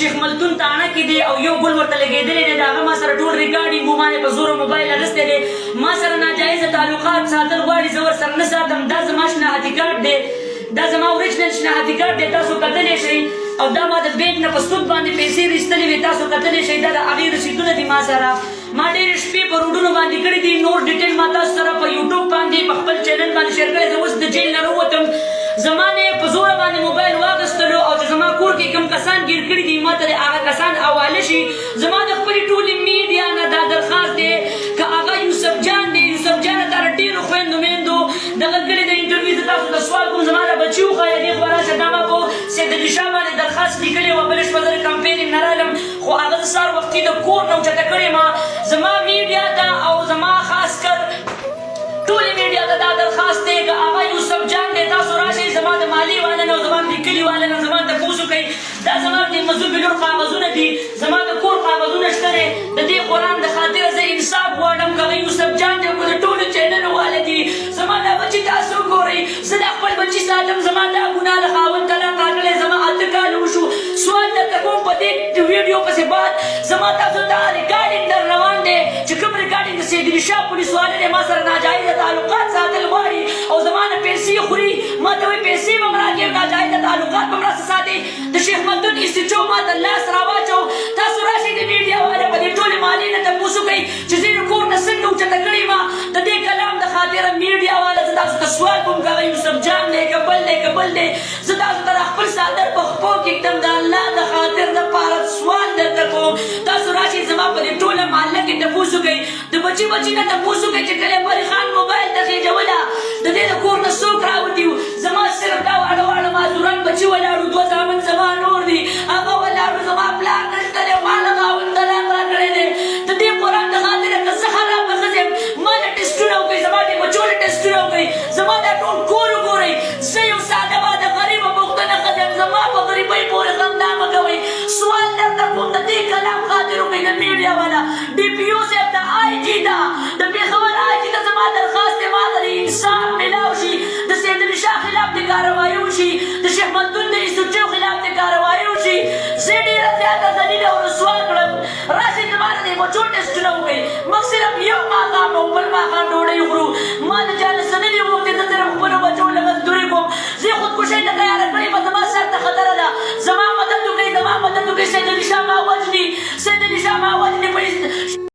شیخ ملتون تاڼه کې دی او یو ګل ورته لګېدلی دی د هغه ما سره ټول ریکارډینګ و ما یې په زوره موبایل اخیستی دی ما سره ناجایزه تعلقات ساتل غواړي زه ورسره نه ساتم دا زما شناختی کارت دی دا زما اوریجنل شناختی کارت دی تاسو کتلی شئ او دا ما د بینک نه په سود باندې پیسې رایستلې وې تاسو کتلی شئ دا د هغې رسیدونه دي ما سره ما ډېرې شپې په روډونو باندې کړي دي نور ډیټیل ما تاسو سره په یوټیوب باندې په خپل چینل باندې شیر کړی زه اوس د جیل نه راووتم زما نه یې په زوره باندې موبایل واخیستلو او چې زما کور کې کوم کسان ګیر کړي دي ما ته د هغه کسان حواله شي زما د خپلې ټولې میډیا نه دا درخواست دی که هغه یوسف جان دی یوسف جان ته ډېرو خویندو میندو دغه کړې د انټرویو زه تاسو ته سوال کوم زما د بچي وښایه دې خوا راشه دا ما په سید شاه باندې درخواست لیکلی وه بلې شپه زه د کمپین نه رالم خو هغه زه سهار وختي د کور نه اوچته کړې ما زما میډیا ته او زما خاص کر ټولې میډیا ته دا درخواست دی که هغه یوسف جان دی تاسو راشئ زما د مالي والا نه او زما د کلي والا نه زما تپوس وکئ دا زما د مزو بلور کاغذونه دي زما د کور کاغذونه شته دی د دې قرآن د خاطره زه انصاف غواړم که هغه یوسف جان دی که د ټولو چینلو والا دي زما دا بچي تاسو وګورئ زه دا خپل بچي ساتم زما دا ګناه د خاوند طلاق راغلی زما 8 کاله وشو سوال درته کوم په دې ویډیو پسې بعد زما تاسو ته ریکارډینګ در روان دی چې کوم ریکارډینګ د سید شاه پولیس والا دی ما سره ناجایزه تعلقات ساتل غواړي او زما نه پیسې خوري ما ته وایي پیسې به م راکړي ناجایزه تعلقات به م راسه ساتي د شیخ ملتون انسټیچو ما ته لاس راواچو تاسو راشئ د میډیا والا په دې ټولې مالې نه تپوس وکئ چې زه د کور نه څنګه اوچته کړې ما د دې کلام د خاطره میډیا والا زه تاسو ته سوال کوم که هغه یوسف جان دی که بل دی که بل دی زه تاسو ته د خپل څادر په خپو کې ږدم د الله د خاطر دپاره سوال درته کوم تاسو راشئ زما په دې ټوله محله کې تپوس وکئ د بچي بچي نه تپوس وکئ چې کله مری خان موبایل ته خېجوله د دې د کور نه څوک راوتي وو زما صرف دا واړه واړه معذوران بچي ولاړو دوه زامن زما نور دي هغه ولاړو زما پلار نشته دی ما له خاوند طلاق راکړی دی د دې قرآن د خاطره که زه خرابه ښځه یم ما له ټسټونه وکړئ زما د بچو له ټسټونه وکړئ زما دا ټول کور وګورئ زه یو ساده واده غریبه پښتنه ښځه یم زما په غریبۍ پورې خندا مه کوئ سوال درته کوم د دې کلام خاطر وکړئ د میډیا والا ډي پي او صاحب ته آی جي ته د پېښور آی جي ته زما درخواست دی ما ته د انصاف میلاو شي د سید شاه خلاف د کاروایي وشي د شیخ ملتون د انسټیټیو خلاف د کاروایي وشي زه ډېره زیاته ذلیله او رسوا کړم راشئ زما د دې بچو ټسټونه وکړئ موږ صرف یو ماښام